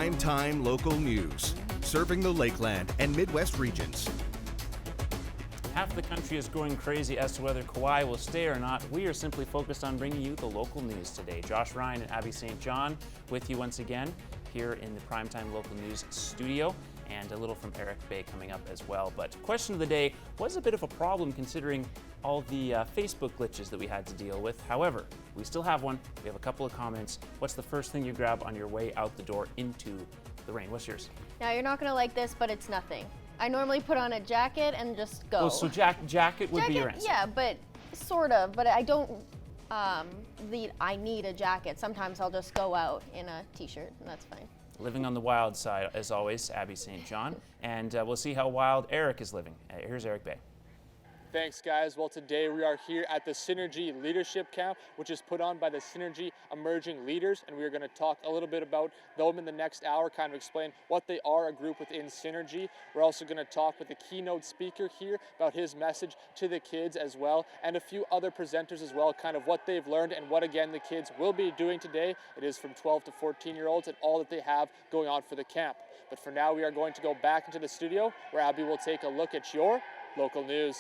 Primetime local news, serving the Lakeland and Midwest regions. Half the country is going crazy as to whether Kawhi will stay or not. We are simply focused on bringing you the local news today. Josh Ryan and Abby St. John with you once again here in the Primetime Local News studio, and a little from Eric Bay coming up as well. But question of the day was a bit of a problem considering all the Facebook glitches that we had to deal with. However, we still have one. We have a couple of comments. What's the first thing you grab on your way out the door into the rain? What's yours? Now, you're not going to like this, but it's nothing. I normally put on a jacket and just go. Oh, so jacket would be your answer? Yeah, but sort of. But I don't I need a jacket. Sometimes I'll just go out in a t-shirt, and that's fine. Living on the wild side, as always, Abby St. John. And we'll see how wild Eric is living. Here's Eric Bay. Thanks, guys. Well, today we are here at the Synergy Leadership Camp, which is put on by the Synergy Emerging Leaders, and we are going to talk a little bit about them in the next hour, kind of explain what they are, a group within Synergy. We're also going to talk with the keynote speaker here about his message to the kids as well, and a few other presenters as well, kind of what they've learned and what, again, the kids will be doing today. It is from 12 to 14-year-olds and all that they have going on for the camp. But for now, we are going to go back into the studio where Abby will take a look at your local news.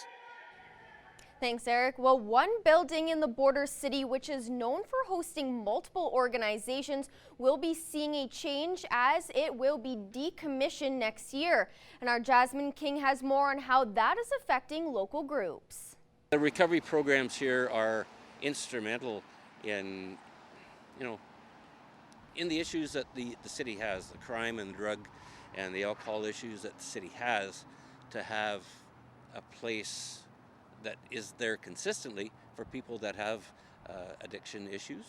Thanks, Eric. Well, one building in the border city, which is known for hosting multiple organizations, will be seeing a change as it will be decommissioned next year. And our Jasmine King has more on how that is affecting local groups. The recovery programs here are instrumental in, in the issues that the city has, the crime and drug and the alcohol issues that the city has, to have a place that is there consistently for people that have addiction issues.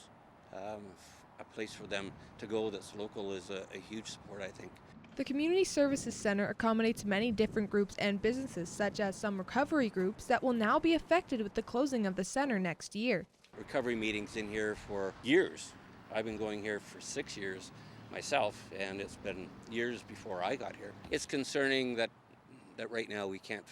A place for them to go that's local is a huge support, I think. The Community Services Center accommodates many different groups and businesses, such as some recovery groups that will now be affected with the closing of the center next year. Recovery meetings in here for years. I've been going here for 6 years myself, and it's been years before I got here. It's concerning that right now we can't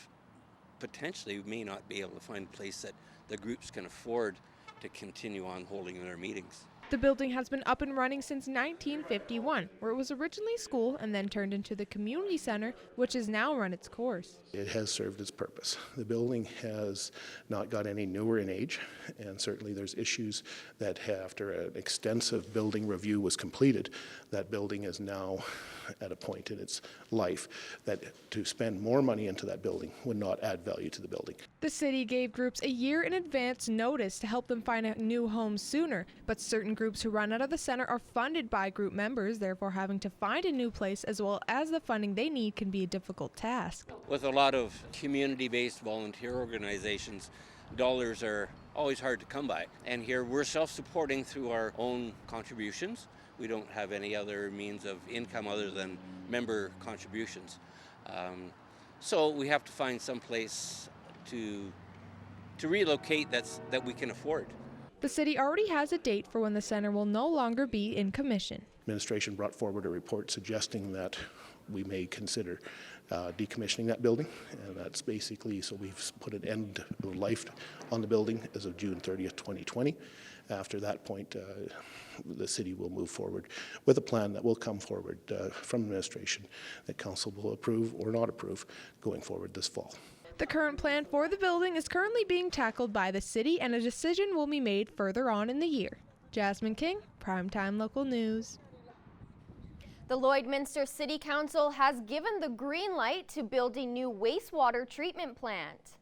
potentially may not be able to find a place that the groups can afford to continue on holding their meetings. The building has been up and running since 1951, where it was originally school and then turned into the community center, which has now run its course. It has served its purpose. The building has not got any newer in age, and certainly there's issues that after an extensive building review was completed, that building is now at a point in its life that to spend more money into that building would not add value to the building. The city gave groups a year in advance notice to help them find a new home sooner, but certain groups who run out of the center are funded by group members, therefore having to find a new place as well as the funding they need can be a difficult task. With a lot of community-based volunteer organizations, dollars are always hard to come by. And here we're self-supporting through our own contributions. We don't have any other means of income other than member contributions. So we have to find some place to relocate that we can afford. The city already has a date for when the center will no longer be in commission. Administration brought forward a report suggesting that we may consider decommissioning that building, and that's basically, so we've put an end of life on the building as of June 30th, 2020. After that point, the city will move forward with a plan that will come forward from administration that council will approve or not approve going forward this fall. The current plan for the building is currently being tackled by the city, and a decision will be made further on in the year. Jasmine King, Primetime Local News. The Lloydminster City Council has given the green light to build a new wastewater treatment plant.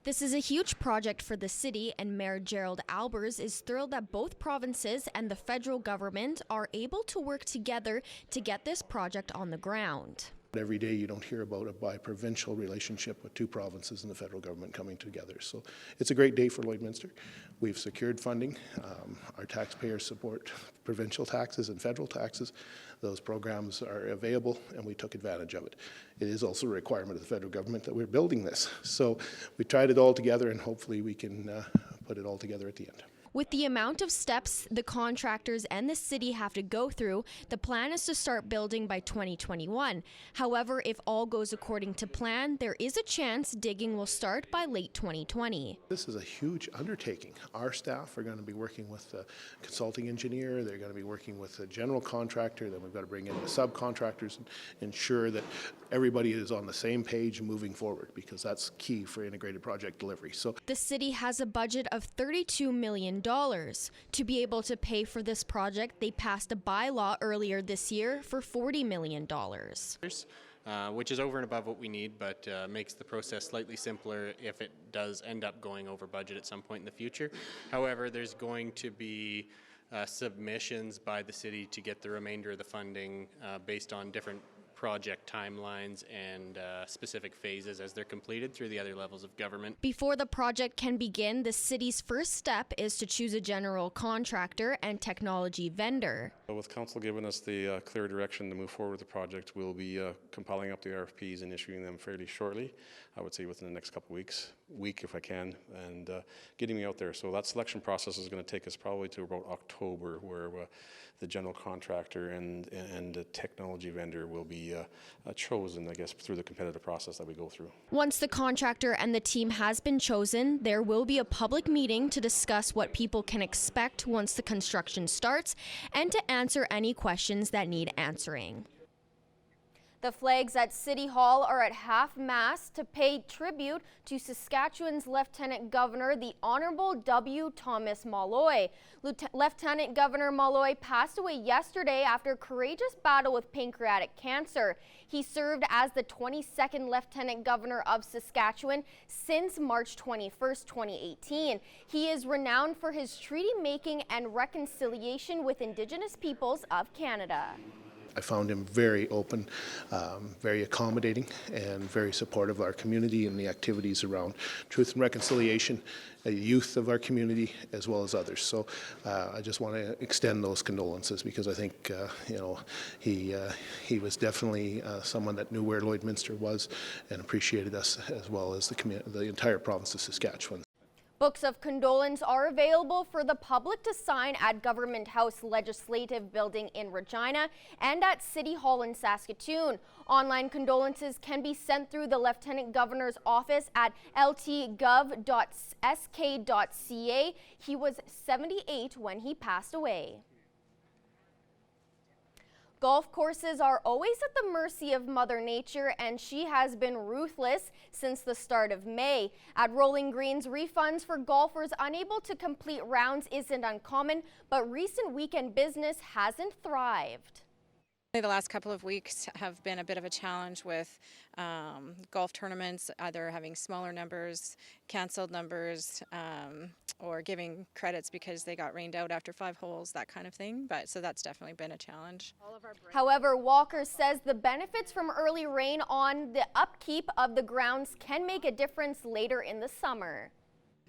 This is a huge project for the city, and Mayor Gerald Albers is thrilled that both provinces and the federal government are able to work together to get this project on the ground. Every day you don't hear about a bi-provincial relationship with two provinces and the federal government coming together. So it's a great day for Lloydminster. We've secured funding. Our taxpayers support provincial taxes and federal taxes. Those programs are available and we took advantage of it. It is also a requirement of the federal government that we're building this. So we tried it all together and hopefully we can put it all together at the end. With the amount of steps the contractors and the city have to go through, the plan is to start building by 2021. However, if all goes according to plan, there is a chance digging will start by late 2020. This is a huge undertaking. Our staff are going to be working with a consulting engineer, they're going to be working with a general contractor, then we've got to bring in the subcontractors and ensure that everybody is on the same page moving forward, because that's key for integrated project delivery. So the city has a budget of $32 million. To be able to pay for this project, they passed a bylaw earlier this year for $40 million. Which is over and above what we need, but makes the process slightly simpler if it does end up going over budget at some point in the future. However, there's going to be submissions by the city to get the remainder of the funding based on different project timelines and specific phases as they're completed through the other levels of government. Before the project can begin, the city's first step is to choose a general contractor and technology vendor. With council giving us the clear direction to move forward with the project, we'll be compiling up the RFPs and issuing them fairly shortly. I would say within the next couple of week if I can, and getting me out there. So that selection process is going to take us probably to about October, where the general contractor and the technology vendor will be chosen, I guess, through the competitive process that we go through. Once the contractor and the team has been chosen, there will be a public meeting to discuss what people can expect once the construction starts and to answer any questions that need answering. The flags at City Hall are at half-mast to pay tribute to Saskatchewan's Lieutenant Governor, the Honourable W. Thomas Malloy. Lieutenant Governor Malloy passed away yesterday after a courageous battle with pancreatic cancer. He served as the 22nd Lieutenant Governor of Saskatchewan since March 21st, 2018. He is renowned for his treaty-making and reconciliation with Indigenous peoples of Canada. I found him very open, very accommodating, and very supportive of our community and the activities around truth and reconciliation, the youth of our community, as well as others. So I just want to extend those condolences, because I think he was definitely someone that knew where Lloydminster was and appreciated us, as well as the entire province of Saskatchewan. Books of condolence are available for the public to sign at Government House Legislative Building in Regina and at City Hall in Saskatoon. Online condolences can be sent through the Lieutenant Governor's office at ltgov.sk.ca. He was 78 when he passed away. Golf courses are always at the mercy of Mother Nature, and she has been ruthless since the start of May. At Rolling Greens, refunds for golfers unable to complete rounds isn't uncommon, but recent weekend business hasn't thrived. The last couple of weeks have been a bit of a challenge with golf tournaments, either having smaller numbers, canceled numbers, or giving credits because they got rained out after 5 holes, that kind of thing. So that's definitely been a challenge. However, Walker says the benefits from early rain on the upkeep of the grounds can make a difference later in the summer.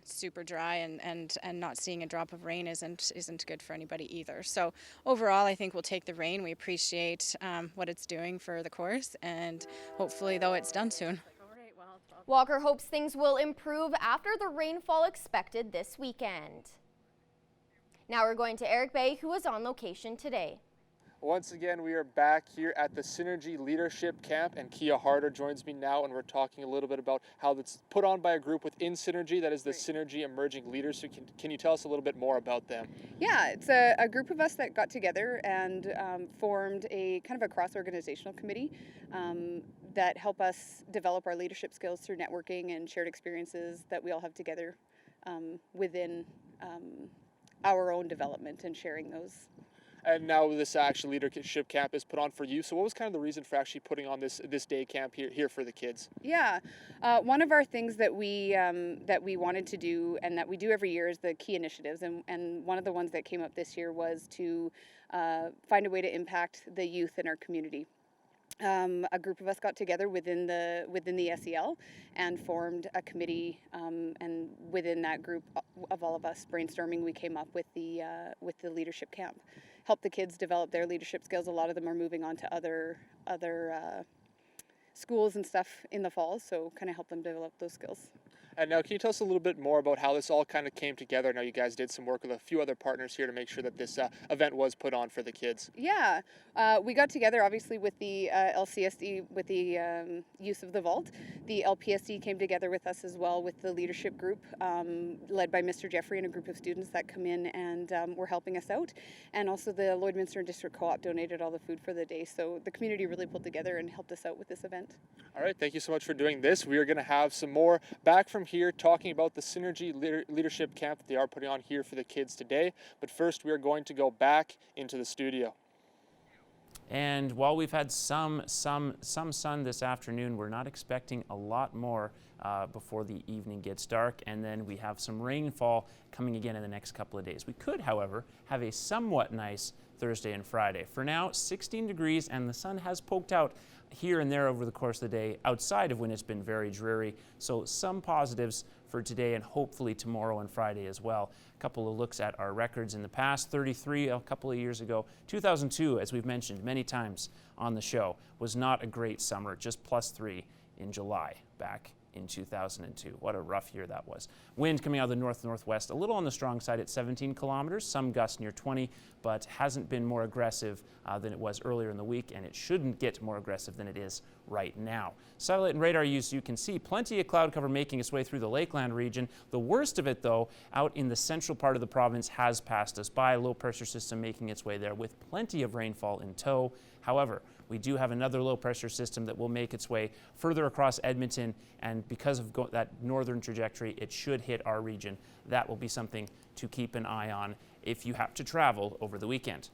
Super dry and not seeing a drop of rain isn't good for anybody either. So overall, I think we'll take the rain. We appreciate what it's doing for the course, and hopefully, though, it's done soon. Walker hopes things will improve after the rainfall expected this weekend. Now we're going to Eric Bay, who was on location today. Once again, we are back here at the Synergy Leadership Camp, and Kia Harder joins me now, and we're talking a little bit about how it's put on by a group within Synergy, that is the Synergy Emerging Leaders. So can you tell us a little bit more about them? Yeah, it's a group of us that got together and formed a kind of a cross-organizational committee that help us develop our leadership skills through networking and shared experiences that we all have together within our own development and sharing those. And now this actual leadership camp is put on for you. So what was kind of the reason for actually putting on this day camp here for the kids? Yeah, one of our things that we wanted to do and that we do every year is the key initiatives. And one of the ones that came up this year was to find a way to impact the youth in our community. A group of us got together within the SEL and formed a committee, and within that group of all of us brainstorming, we came up with the leadership camp. Help the kids develop their leadership skills. A lot of them are moving on to other schools and stuff in the fall, so kind of help them develop those skills. And now, can you tell us a little bit more about how this all kind of came together? I know you guys did some work with a few other partners here to make sure that this event was put on for the kids. Yeah, we got together obviously with the LCSD, with the use of the vault. The LPSD came together with us as well with the leadership group led by Mr. Jeffrey and a group of students that come in and were helping us out. And also the Lloydminster District Co-op donated all the food for the day. So the community really pulled together and helped us out with this event. All right, thank you so much for doing this. We are going to have some more back from here talking about the Synergy Leadership Camp that they are putting on here for the kids today. But first, we are going to go back into the studio. And while we've had some sun this afternoon, we're not expecting a lot more before the evening gets dark, and then we have some rainfall coming again in the next couple of days. We could, however, have a somewhat nice Thursday and Friday. For now, 16 degrees, and the sun has poked out here and there over the course of the day outside of when it's been very dreary. So some positives for today and hopefully tomorrow and Friday as well. A couple of looks at our records in the past. 33 a couple of years ago. 2002, as we've mentioned many times on the show, was not a great summer, just +3 in July back in 2002. What a rough year that was. Wind coming out of the north-northwest, a little on the strong side at 17 kilometers, some gusts near 20, but hasn't been more aggressive than it was earlier in the week, and it shouldn't get more aggressive than it is right now. Satellite and radar use, you can see plenty of cloud cover making its way through the Lakeland region. The worst of it, though, out in the central part of the province has passed us by. Low pressure system making its way there with plenty of rainfall in tow. However, we do have another low pressure system that will make its way further across Edmonton, and because of that northern trajectory, it should hit our region. That will be something to keep an eye on if you have to travel over the weekend.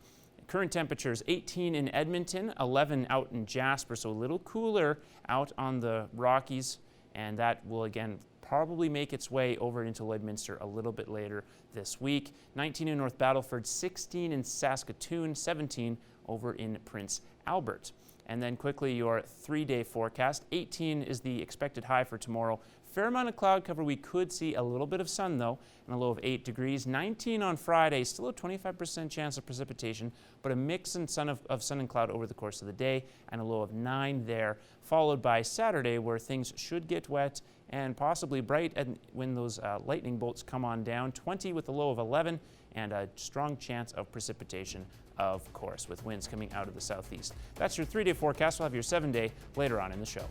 Current temperatures 18 in Edmonton, 11 out in Jasper, so a little cooler out on the Rockies, and that will again probably make its way over into Lloydminster a little bit later this week. 19 in North Battleford, 16 in Saskatoon, 17 over in Prince Albert. And then quickly your 3-day forecast. 18 is the expected high for tomorrow. Fair amount of cloud cover. We could see a little bit of sun though, and a low of 8 degrees. 19 on Friday, still a 25% chance of precipitation, but a mix of sun and cloud over the course of the day, and a low of 9 there, followed by Saturday where things should get wet and possibly bright when those lightning bolts come on down. 20 with a low of 11, and a strong chance of precipitation, of course, with winds coming out of the southeast. That's your 3-day forecast. We'll have your 7-day later on in the show.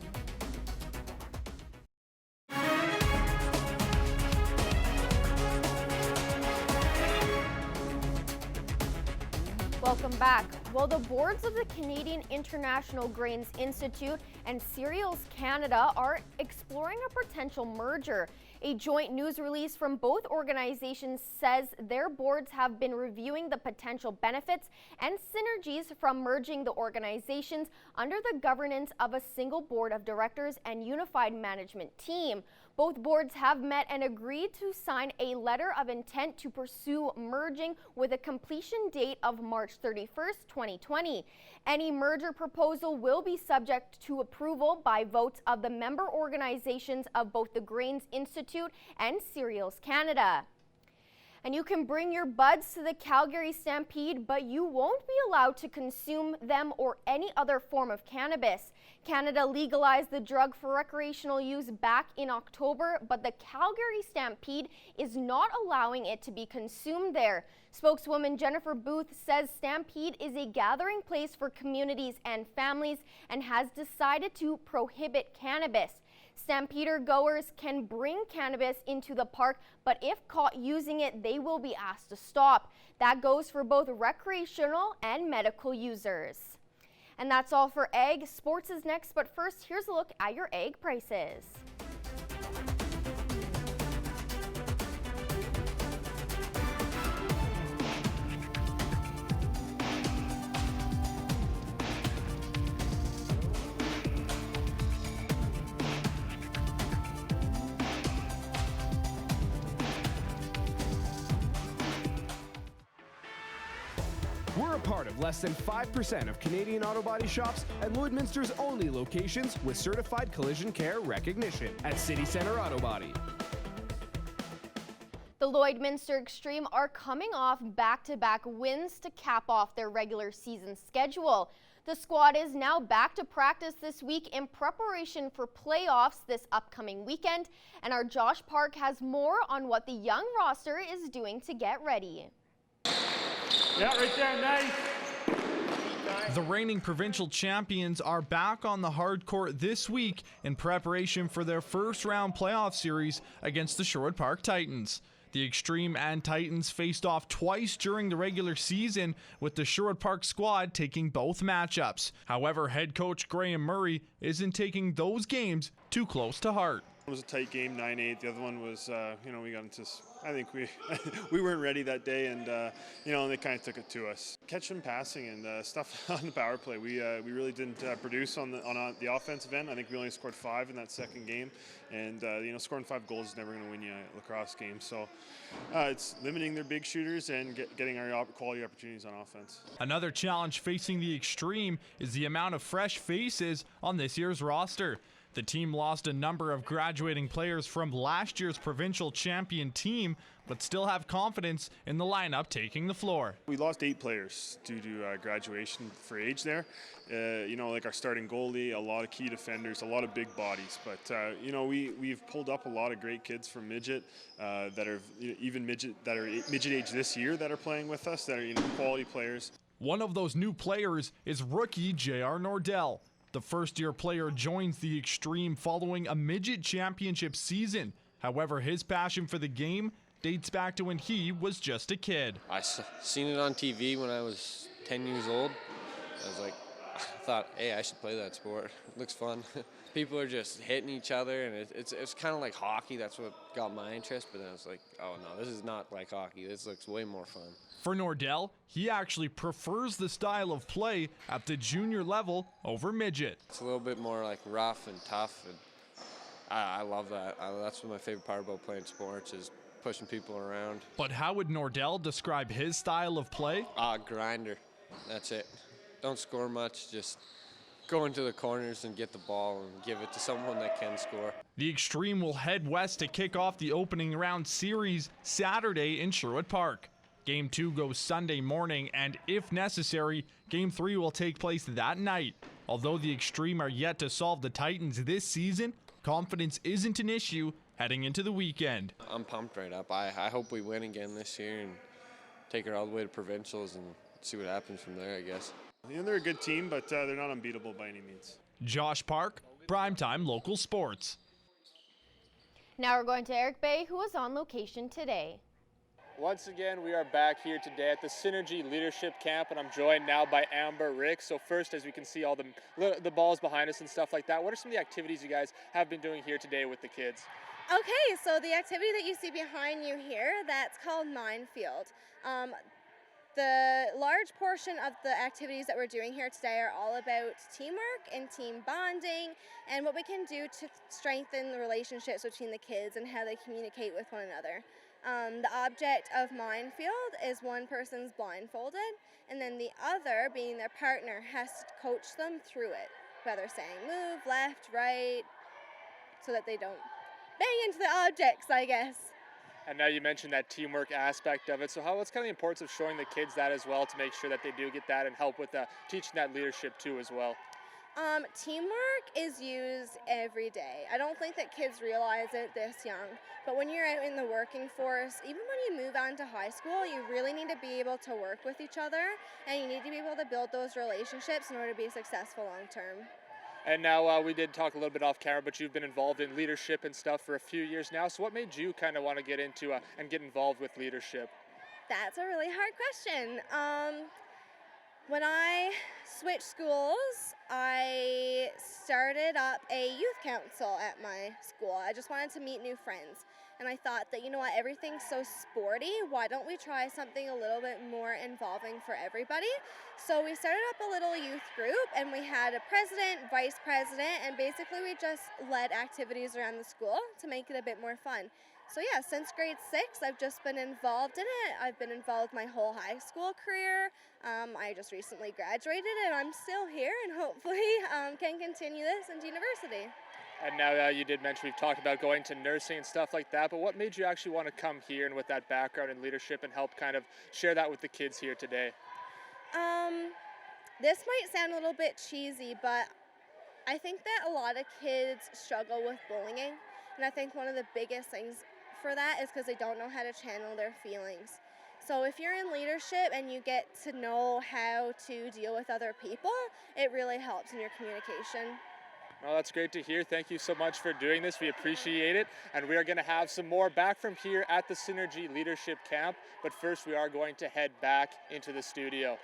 Welcome back. Well, the boards of the Canadian International Grains Institute and Cereals Canada are exploring a potential merger. A joint news release from both organizations says their boards have been reviewing the potential benefits and synergies from merging the organizations under the governance of a single board of directors and unified management team. Both boards have met and agreed to sign a letter of intent to pursue merging with a completion date of March 31st, 2020. Any merger proposal will be subject to approval by votes of the member organizations of both the Grains Institute and Cereals Canada. And you can bring your buds to the Calgary Stampede, but you won't be allowed to consume them or any other form of cannabis. Canada legalized the drug for recreational use back in October, but the Calgary Stampede is not allowing it to be consumed there. Spokeswoman Jennifer Booth says Stampede is a gathering place for communities and families and has decided to prohibit cannabis. Stampeder goers can bring cannabis into the park, but if caught using it, they will be asked to stop. That goes for both recreational and medical users. And that's all for Ag. Sports is next, but first, here's a look at your Ag prices. We're a part of less than 5% of Canadian auto body shops and Lloydminster's only locations with certified collision care recognition at City Centre Auto Body. The Lloydminster Extreme are coming off back-to-back wins to cap off their regular season schedule. The squad is now back to practice this week in preparation for playoffs this upcoming weekend, and our Josh Park has more on what the young roster is doing to get ready. Yeah, right there, nice. The reigning provincial champions are back on the hard court this week in preparation for their first round playoff series against the Sherwood Park Titans. The Extreme and Titans faced off twice during the regular season, with the Sherwood Park squad taking both matchups. However, head coach Graham Murray isn't taking those games too close to heart. It was a tight game, 9-8. The other one was, we got into, I think we weren't ready that day, and, they kind of took it to us. Catching, passing, and stuff on the power play. We really didn't produce on the offensive end. I think we only scored 5 in that second game, and, scoring 5 goals is never going to win you a lacrosse game. So it's limiting their big shooters and getting our quality opportunities on offense. Another challenge facing the Extreme is the amount of fresh faces on this year's roster. The team lost a number of graduating players from last year's provincial champion team, but still have confidence in the lineup taking the floor. We lost 8 players due to graduation for age there. Like our starting goalie, a lot of key defenders, a lot of big bodies. But, we've pulled up a lot of great kids from midget that are midget age this year that are playing with us, that are quality players. One of those new players is rookie J.R. Nordell. The first-year player joins the Extreme following a midget championship season. However, his passion for the game dates back to when he was just a kid. I seen it on TV when I was 10 years old. I thought, hey, I should play that sport. It looks fun. People are just hitting each other, and it's kind of like hockey. That's what got my interest. But then I was like, oh no, this is not like hockey. This looks way more fun. For Nordell, he actually prefers the style of play at the junior level over midget. It's a little bit more like rough and tough, and I love that. That's what my favorite part about playing sports is pushing people around. But how would Nordell describe his style of play? Grinder. That's it. Don't score much, just go into the corners and get the ball and give it to someone that can score. The Extreme will head west to kick off the opening round series Saturday in Sherwood Park. Game 2 goes Sunday morning, and if necessary, Game 3 will take place that night. Although the Extreme are yet to solve the Titans this season, confidence isn't an issue heading into the weekend. I'm pumped right up. I hope we win again this year and take it all the way to provincials and see what happens from there, I guess. They're a good team, but they're not unbeatable by any means. Josh Park, Primetime Local Sports. Now we're going to Eric Bay, who was on location today. Once again, we are back here today at the Synergy Leadership Camp, and I'm joined now by Amber, Rick. So first, as we can see all the balls behind us and stuff like that, what are some of the activities you guys have been doing here today with the kids? Okay, so the activity that you see behind you here, that's called Minefield. The large portion of the activities that we're doing here today are all about teamwork and team bonding and what we can do to strengthen the relationships between the kids and how they communicate with one another. The object of Minefield is one person's blindfolded, and then the other, being their partner, has to coach them through it, whether saying move, left, right, so that they don't bang into the objects, I guess. And now you mentioned that teamwork aspect of it, so what's kind of the importance of showing the kids that as well to make sure that they do get that and help with teaching that leadership too as well? Teamwork is used every day. I don't think that kids realize it this young, but when you're out in the working force, even when you move on to high school, you really need to be able to work with each other, and you need to be able to build those relationships in order to be successful long term. And now we did talk a little bit off camera, but you've been involved in leadership and stuff for a few years now, so what made you kind of want to get into and get involved with leadership? That's a really hard question. When I switched schools, I started up a youth council at my school. I just wanted to meet new friends. And I thought that, you know what, everything's so sporty, why don't we try something a little bit more involving for everybody? So we started up a little youth group, and we had a president, vice president, and basically we just led activities around the school to make it a bit more fun. So yeah, since grade 6, I've just been involved in it. I've been involved my whole high school career. I just recently graduated, and I'm still here, and hopefully can continue this into university. And now you did mention we've talked about going to nursing and stuff like that, but what made you actually want to come here and with that background in leadership and help kind of share that with the kids here today? this might sound a little bit cheesy, but I think that a lot of kids struggle with bullying, and I think one of the biggest things for that is because they don't know how to channel their feelings. So if you're in leadership and you get to know how to deal with other people, it really helps in your communication. Well, that's great to hear. Thank you so much for doing this. We appreciate it. And we are going to have some more back from here at the Synergy Leadership Camp. But first, we are going to head back into the studio.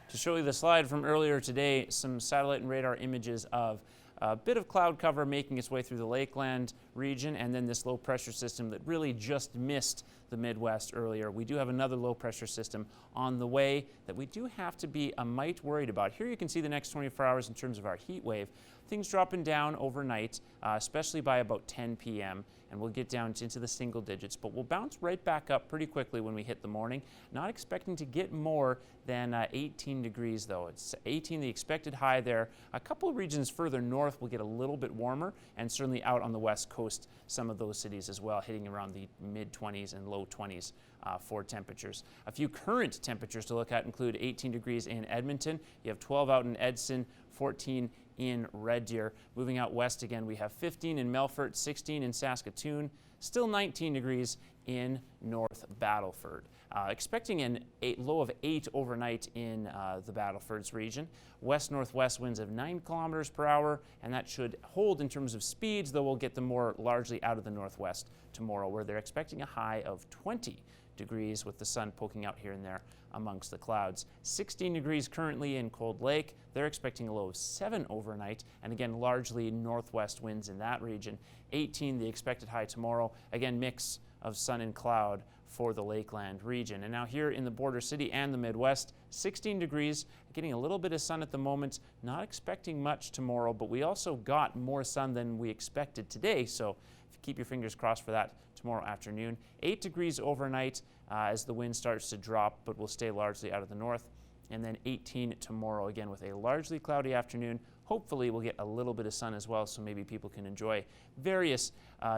To show you the slide from earlier today, some satellite and radar images of a bit of cloud cover making its way through the Lakeland region, and then this low pressure system that really just missed the Midwest earlier. We do have another low pressure system on the way that we do have to be a mite worried about. Here you can see the next 24 hours in terms of our heat wave. Things dropping down overnight, especially by about 10 p.m. and we'll get down into the single digits, but we'll bounce right back up pretty quickly when we hit the morning. Not expecting to get more than 18 degrees though. It's 18, the expected high there. A couple of regions further north will get a little bit warmer, and certainly out on the west coast, some of those cities as well, hitting around the mid-20s and low 20s for temperatures. A few current temperatures to look at include 18 degrees in Edmonton. You have 12 out in Edson, 14 in Red Deer. Moving out west again, we have 15 in Melfort, 16 in Saskatoon, still 19 degrees in North Battleford. Expecting a low of 8 overnight in the Battlefords region. West-northwest winds of 9 kilometers per hour, and that should hold in terms of speeds, though we'll get them more largely out of the northwest tomorrow, where they're expecting a high of 20 degrees with the sun poking out here and there amongst the clouds. 16 degrees currently in Cold Lake. They're expecting a low of 7 overnight, and again, largely northwest winds in that region. 18 the expected high tomorrow. Again, mix of sun and cloud for the Lakeland region. And now here in the border city and the Midwest, 16 degrees, getting a little bit of sun at the moment, not expecting much tomorrow, but we also got more sun than we expected today, so keep your fingers crossed for that tomorrow afternoon. 8 degrees overnight as the wind starts to drop, but will stay largely out of the north. And then 18 tomorrow, again with a largely cloudy afternoon. Hopefully we'll get a little bit of sun as well, so maybe people can enjoy various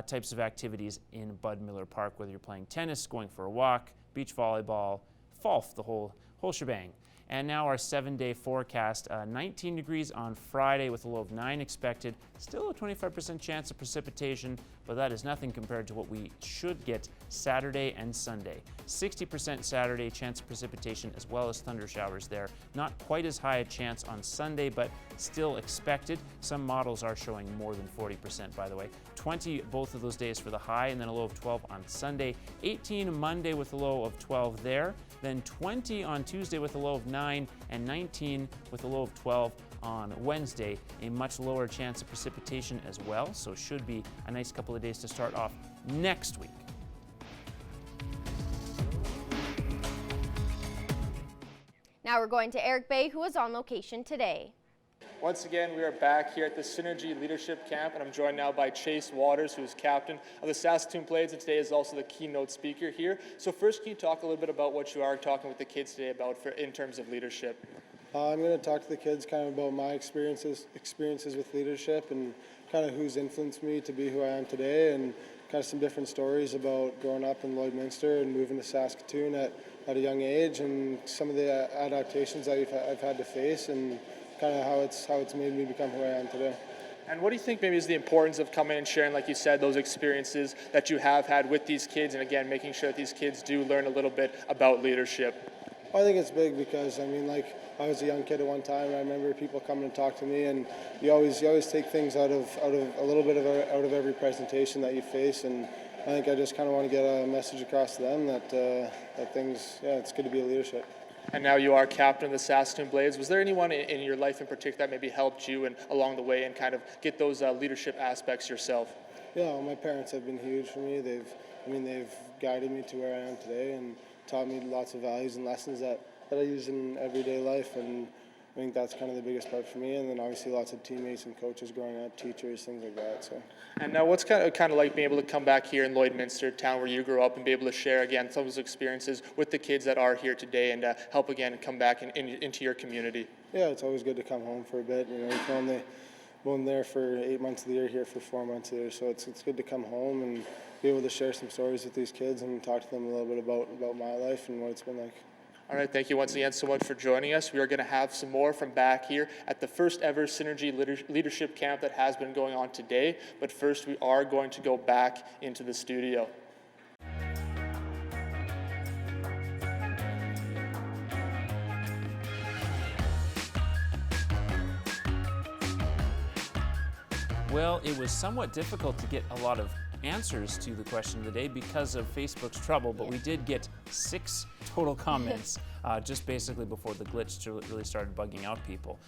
types of activities in Bud Miller Park, whether you're playing tennis, going for a walk, beach volleyball, golf, the whole shebang. And now our 7-day forecast, 19 degrees on Friday with a low of 9 expected. Still a 25% chance of precipitation, but that is nothing compared to what we should get Saturday and Sunday. 60% Saturday chance of precipitation as well as thunder showers there. Not quite as high a chance on Sunday, but still expected. Some models are showing more than 40%, by the way. 20 both of those days for the high, and then a low of 12 on Sunday. 18 Monday with a low of 12 there. Then 20 on Tuesday with a low of 9, and 19 with a low of 12 on Wednesday. A much lower chance of precipitation as well, so should be a nice couple of days to start off next week. Now we're going to Eric Bay, who is on location today. Once again, we are back here at the Synergy Leadership Camp, and I'm joined now by Chase Waters, who is captain of the Saskatoon Blades, and today is also the keynote speaker here. So first, can you talk a little bit about what you are talking with the kids today about in terms of leadership? I'm going to talk to the kids kind of about my experiences with leadership and kind of who's influenced me to be who I am today, and kind of some different stories about growing up in Lloydminster and moving to Saskatoon at a young age, and some of the adaptations that I've had to face, and kind of how it's made me become who I am today. And what do you think maybe is the importance of coming and sharing, like you said, those experiences that you have had with these kids, and again, making sure that these kids do learn a little bit about leadership? I think it's big because, I mean, like, I was a young kid at one time, and I remember people coming and talk to me, and you always take things out of a little bit out of every presentation that you face, and I think I just kind of want to get a message across to them that things, it's good to be a leadership. And now you are captain of the Saskatoon Blades. Was there anyone in your life in particular that maybe helped you and along the way and kind of get those leadership aspects yourself? Yeah, well, my parents have been huge for me. They've guided me to where I am today and taught me lots of values and lessons that I use in everyday life, and I think that's kind of the biggest part for me. And then obviously lots of teammates and coaches growing up, teachers, things like that. So. And now what's kind of like being able to come back here in Lloydminster, town where you grew up, and be able to share again some of those experiences with the kids that are here today and help again come back into your community? Yeah, it's always good to come home for a bit. You know, you can only there for 8 months of the year, here for 4 months of the year, so it's good to come home and be able to share some stories with these kids and talk to them a little bit about my life and what it's been like. All right, thank you once again so much for joining us. We are going to have some more from back here at the first ever Synergy Leadership Camp that has been going on today. But first, we are going to go back into the studio. Well, it was somewhat difficult to get a lot of answers to the question of the day because of Facebook's trouble, but we did get 6 total comments just basically before the glitch really started bugging out people.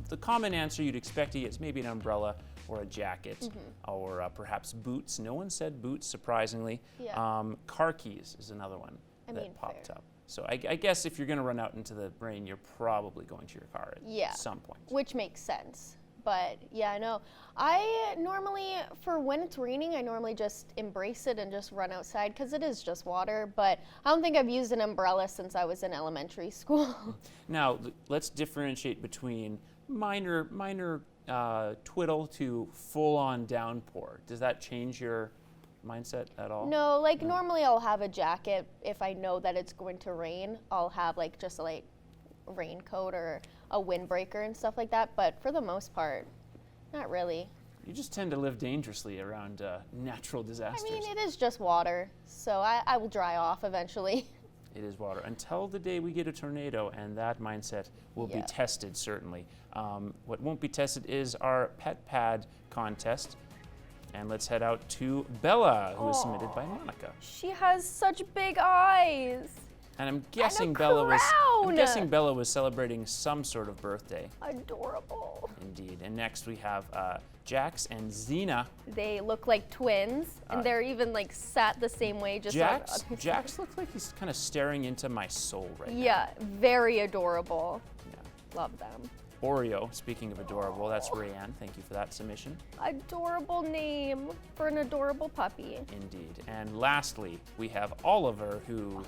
The common answer you'd expect to get is maybe an umbrella or a jacket or perhaps boots. No one said boots, surprisingly. Car keys is another one that popped up. So I guess if you're going to run out into the rain, you're probably going to your car at some point. Which makes sense. But yeah, I know. I normally, for when it's raining, I normally just embrace it and just run outside because it is just water. But I don't think I've used an umbrella since I was in elementary school. Now, let's differentiate between minor twiddle to full-on downpour. Does that change your mindset at all? No, like normally I'll have a jacket if I know that it's going to rain. I'll have like just a raincoat or a windbreaker and stuff like that, but for the most part, not really. You just tend to live dangerously around natural disasters. I mean, it is just water, so I will dry off eventually. It is water until the day we get a tornado, and that mindset will be tested, certainly. What won't be tested is our pet pad contest. And let's head out to Bella, who was submitted by Monica. She has such big eyes. And I'm guessing Bella was celebrating some sort of birthday. Adorable. Indeed. And next we have Jax and Xena. They look like twins, and they're even sat the same way. Just Jax looks like he's kind of staring into my soul right now. Yeah, very adorable. Yeah. Love them. Oreo, speaking of adorable, that's Rayanne. Thank you for that submission. Adorable name for an adorable puppy. Indeed. And lastly, we have Oliver, who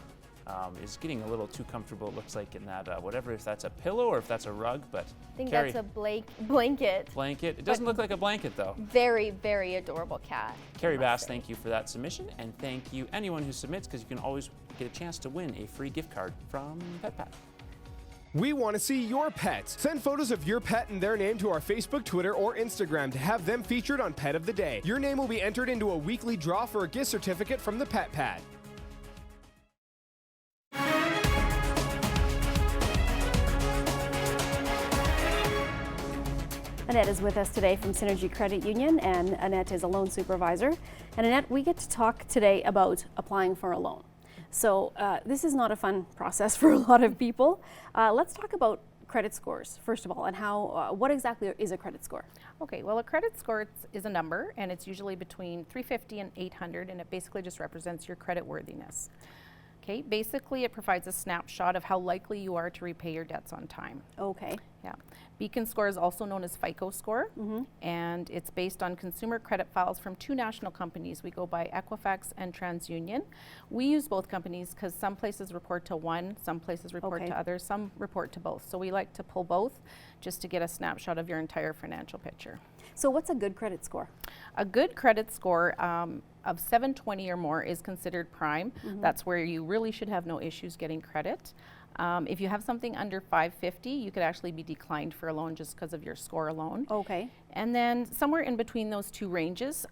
is getting a little too comfortable, it looks like, in that, whatever, if that's a pillow or if that's a rug, but I think that's a blanket. Blanket. It doesn't look like a blanket, though. Very, very adorable cat. Carrie Bass, thank you for that submission, and thank you anyone who submits, because you can always get a chance to win a free gift card from PetPat. We want to see your pets. Send photos of your pet and their name to our Facebook, Twitter, or Instagram to have them featured on Pet of the Day. Your name will be entered into a weekly draw for a gift certificate from the Pet Pad. Annette is with us today from Synergy Credit Union, and Annette is a loan supervisor. And Annette, we get to talk today about applying for a loan. So this is not a fun process for a lot of people. Let's talk about credit scores, first of all, and how, what exactly is a credit score? Okay, well, a credit score is a number, and it's usually between 350 and 800, and it basically just represents your credit worthiness. Okay, basically it provides a snapshot of how likely you are to repay your debts on time. Okay. Yeah. Beacon score is also known as FICO score, and it's based on consumer credit files from 2 national companies. We go by Equifax and TransUnion. We use both companies because some places report to one, some places report to others, some report to both. So we like to pull both just to get a snapshot of your entire financial picture. So what's a good credit score? A good credit score of 720 or more is considered prime. That's where you really should have no issues getting credit. If you have something under 550, you could actually be declined for a loan just because of your score alone. Okay. And then somewhere in between those 2 ranges,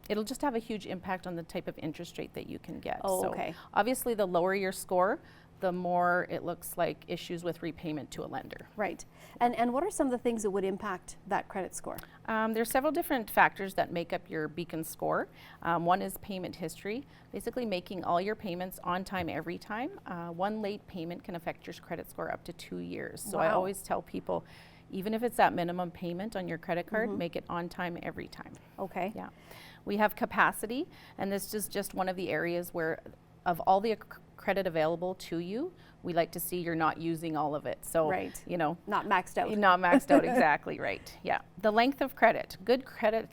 it'll just have a huge impact on the type of interest rate that you can get. Oh, so okay. Obviously, the lower your score, the more it looks like issues with repayment to a lender. Right. And what are some of the things that would impact that credit score? There's several different factors that make up your Beacon score. One is payment history, basically making all your payments on time every time. One late payment can affect your credit score up to 2 years. So I always tell people, even if it's that minimum payment on your credit card, make it on time every time. Okay. Yeah. We have capacity, and this is just one of the areas where of all the credit available to you, we like to see you're not using all of it. So, you know, not maxed out. Not maxed out, exactly right. Yeah. The length of credit. Good credit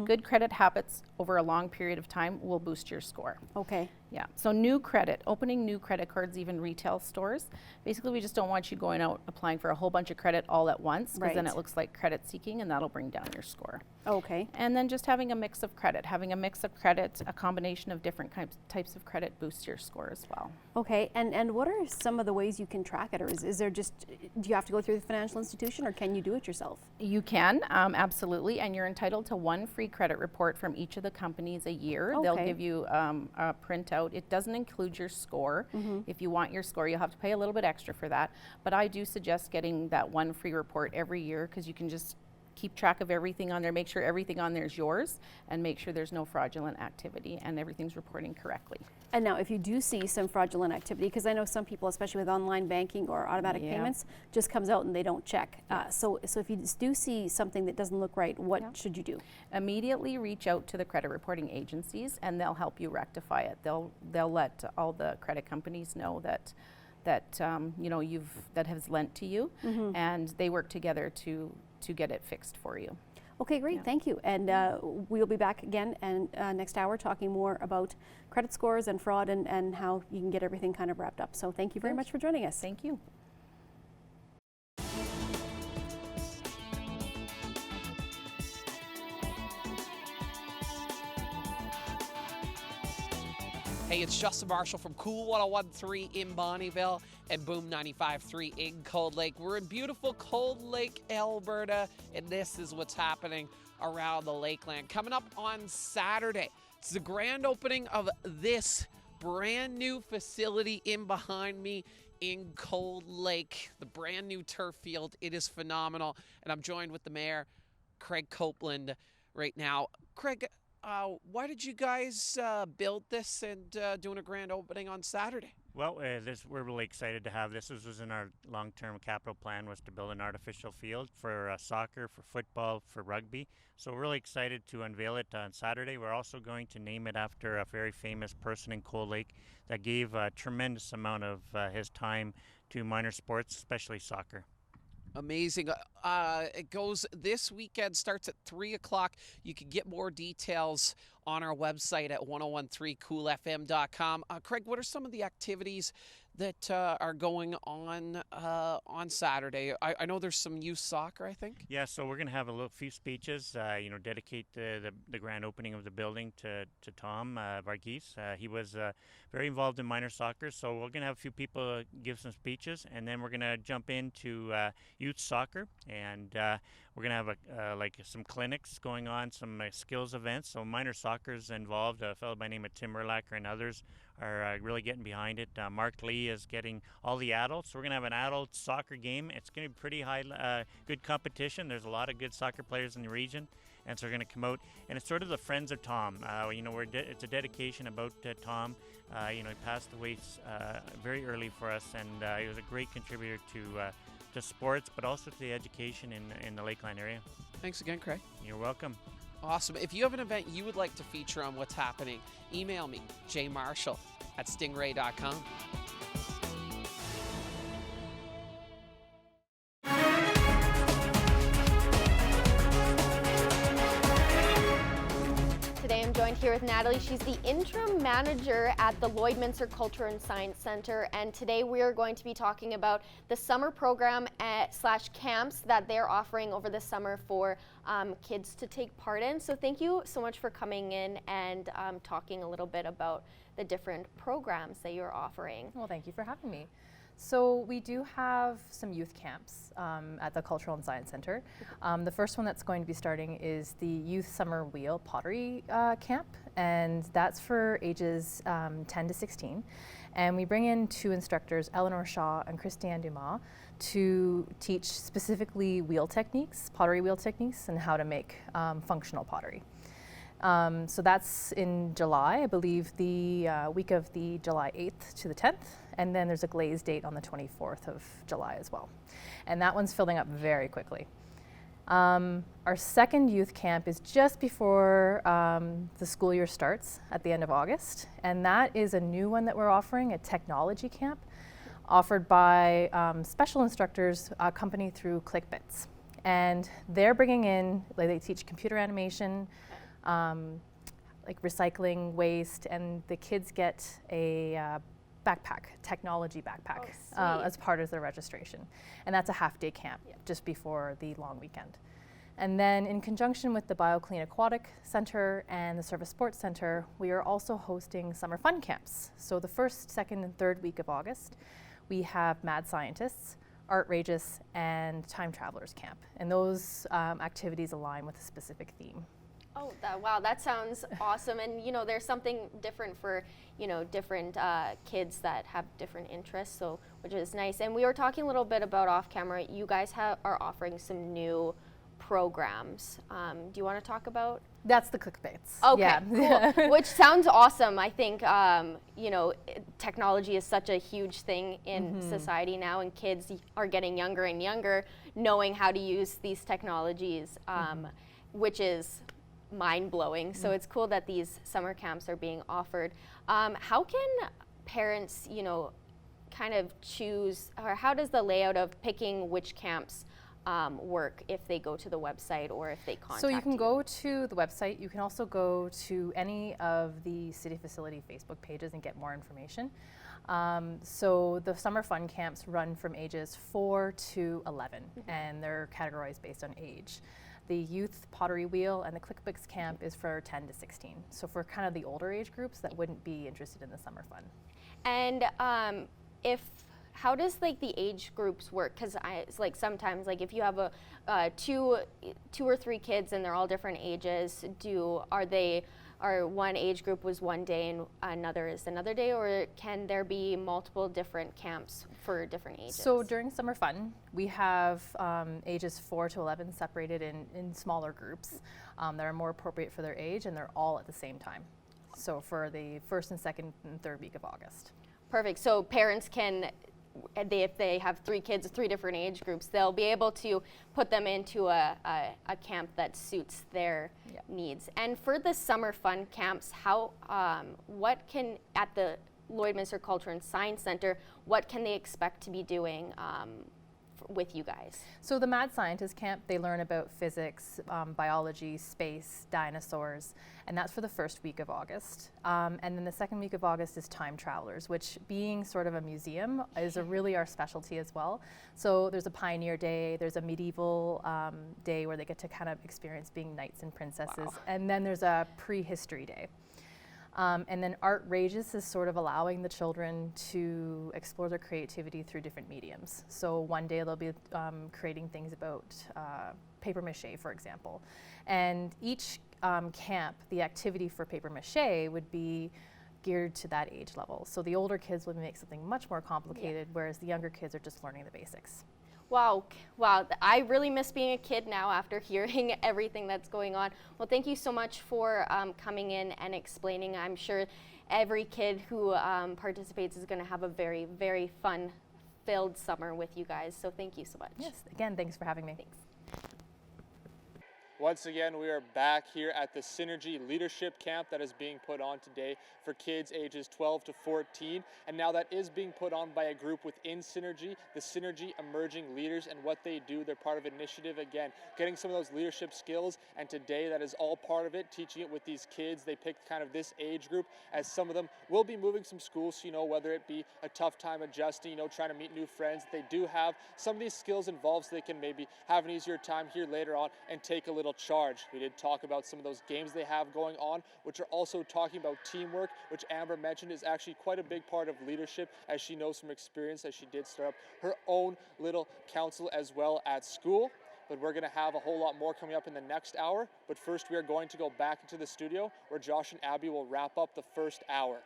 good credit habits over a long period of time will boost your score. Okay. Yeah. So new credit, opening new credit cards, even retail stores. Basically, we just don't want you going out applying for a whole bunch of credit all at once, because then it looks like credit seeking, and that'll bring down your score. Okay. And then just having a mix of credit. Having a mix of credit, a combination of different types of credit boosts your score as well. Okay. Okay, and what are some of the ways you can track it, or is there just, do you have to go through the financial institution, or can you do it yourself? You can, absolutely, and you're entitled to one free credit report from each of the companies a year. Okay. They'll give you a printout. It doesn't include your score. If you want your score, you'll have to pay a little bit extra for that, but I do suggest getting that one free report every year, because you can just keep track of everything on there, make sure everything on there is yours, and make sure there's no fraudulent activity and everything's reporting correctly. And now, if you do see some fraudulent activity, because I know some people, especially with online banking or automatic payments, just comes out and they don't check. So if you do see something that doesn't look right, what should you do? Immediately reach out to the credit reporting agencies, and they'll help you rectify it. They'll let all the credit companies know that you know, that has lent to you, and they work together to get it fixed for you. Okay, great, thank you. And we'll be back again and next hour talking more about credit scores and fraud and how you can get everything kind of wrapped up. So thank you very much for joining us. Thank you. Hey, it's Justin Marshall from Cool 101.3 in Bonnyville and Boom 95.3 in Cold Lake. We're in beautiful Cold Lake, Alberta, and this is what's happening around the Lakeland. Coming up on Saturday, it's the grand opening of this brand new facility in behind me in Cold Lake, the brand new turf field. It is phenomenal, and I'm joined with the mayor, Craig Copeland, right now. Craig, why did you guys build this and doing a grand opening on Saturday? Well, we're really excited to have this. This was in our long-term capital plan, was to build an artificial field for soccer, for football, for rugby. So we're really excited to unveil it on Saturday. We're also going to name it after a very famous person in Cold Lake that gave a tremendous amount of his time to minor sports, especially soccer. Amazing. It goes this weekend, starts at 3 o'clock. You can get more details on our website at 1013coolfm.com. Craig, what are some of the activities that are going on Saturday? I know there's some youth soccer, I think. Yeah, so we're going to have a few speeches, you know, dedicate the grand opening of the building to Tom Varghese. He was very involved in minor soccer, so we're going to have a few people give some speeches, and then we're going to jump into youth soccer, and we're going to have like some clinics going on, some skills events. So minor soccer is involved. A fellow by the name of Tim Merlacher and others are really getting behind it. Mark Lee is getting all the adults. So we're going to have an adult soccer game. It's going to be pretty high, good competition. There's a lot of good soccer players in the region, and so we're going to come out. And it's sort of the Friends of Tom. You know, it's a dedication about Tom. You know, he passed away very early for us, and he was a great contributor to sports, but also to the education in the Lakeland area. Thanks again, Craig. You're welcome. Awesome. If you have an event you would like to feature on What's Happening, email me, jmarshall@stingray.com. Today I'm joined here with Natalie. She's the interim manager at the Lloydminster Culture and Science Center, and today we are going to be talking about the summer program / camps that they're offering over the summer for kids to take part in. So thank you so much for coming in and talking a little bit about the different programs that you're offering. Well, thank you for having me. So we do have some youth camps at the Cultural and Science Center. The first one that's going to be starting is the Youth Summer Wheel Pottery Camp, and that's for ages 10 to 16. And we bring in 2 instructors, Eleanor Shaw and Christiane Dumas, to teach specifically wheel techniques, pottery wheel techniques, and how to make functional pottery. So that's in July, I believe the week of the July 8th to the 10th. And then there's a glaze date on the 24th of July as well. And that one's filling up very quickly. Our second youth camp is just before the school year starts at the end of August. And that is a new one that we're offering, a technology camp, offered by special instructors accompanied through ClickBits. And they're bringing in, like, they teach computer animation, like recycling waste, and the kids get a backpack, technology backpack, as part of their registration. And that's a half-day camp just before the long weekend. And then in conjunction with the BioClean Aquatic Center and the Service Sports Center, we are also hosting summer fun camps. So the first, second, and third week of August, we have Mad Scientists, Artrageous, and Time Travelers Camp. And those activities align with a specific theme. Oh, wow, that sounds awesome. And, you know, there's something different for, you know, different kids that have different interests, so which is nice. And we were talking a little bit about off camera. You guys are offering some new programs. Do you want to talk about? That's the clickbaits. Okay, yeah. cool. Which sounds awesome. I think, you know, technology is such a huge thing in society now, and kids are getting younger and younger knowing how to use these technologies, which is mind-blowing. So it's cool that these summer camps are being offered. How can parents, you know, kind of choose, or how does the layout of picking which camps work if they go to the website or if they contact So you can go to the website. You can also go to any of the city facility Facebook pages and get more information. So the summer fun camps run from ages 4 to 11, and they're categorized based on age. The youth pottery wheel and the ClickBooks camp is for 10 to 16. So for kind of the older age groups that wouldn't be interested in the summer fun. And how does like the age groups work? Because it's like sometimes like if you have two or three kids and they're all different ages, are one age group was one day and another is another day, or can there be multiple different camps for different ages? So during summer fun, we have ages 4 to 11 separated in smaller groups that are more appropriate for their age, and they're all at the same time. So for the first and second and third week of August. Perfect. So parents can, if they have 3 kids, 3 different age groups, they'll be able to put them into a camp that suits their needs. And for the summer fun camps, what can, at the Lloydminster Culture and Science Center, what can they expect to be doing with you guys? So the Mad Scientist Camp, they learn about physics, biology, space, dinosaurs, and that's for the first week of August. And then the second week of August is Time Travelers, which being sort of a museum is really our specialty as well. So there's a Pioneer Day, there's a medieval day where they get to kind of experience being knights and princesses, and then there's a prehistory day. And then Artrageous is sort of allowing the children to explore their creativity through different mediums. So one day they'll be creating things about paper mache, for example. And each camp, the activity for paper mache would be geared to that age level. So the older kids would make something much more complicated, whereas the younger kids are just learning the basics. Wow, I really miss being a kid now after hearing everything that's going on. Well, thank you so much for coming in and explaining. I'm sure every kid who participates is going to have a very, very fun-filled summer with you guys. So thank you so much. Yes, again, thanks for having me. Thanks. Once again, we are back here at the Synergy Leadership Camp that is being put on today for kids ages 12 to 14. And now that is being put on by a group within Synergy, the Synergy Emerging Leaders, and what they do. They're part of an initiative, again, getting some of those leadership skills. And today that is all part of it, teaching it with these kids. They picked kind of this age group, as some of them will be moving some schools, so, you know, whether it be a tough time adjusting, you know, trying to meet new friends, they do have some of these skills involved so they can maybe have an easier time here later on and take a little charge. We did talk about some of those games they have going on, which are also talking about teamwork, which Amber mentioned is actually quite a big part of leadership, as she knows from experience, as she did start up her own little council as well at school. But we're going to have a whole lot more coming up in the next hour. But first, we are going to go back into the studio where Josh and Abby will wrap up the first hour.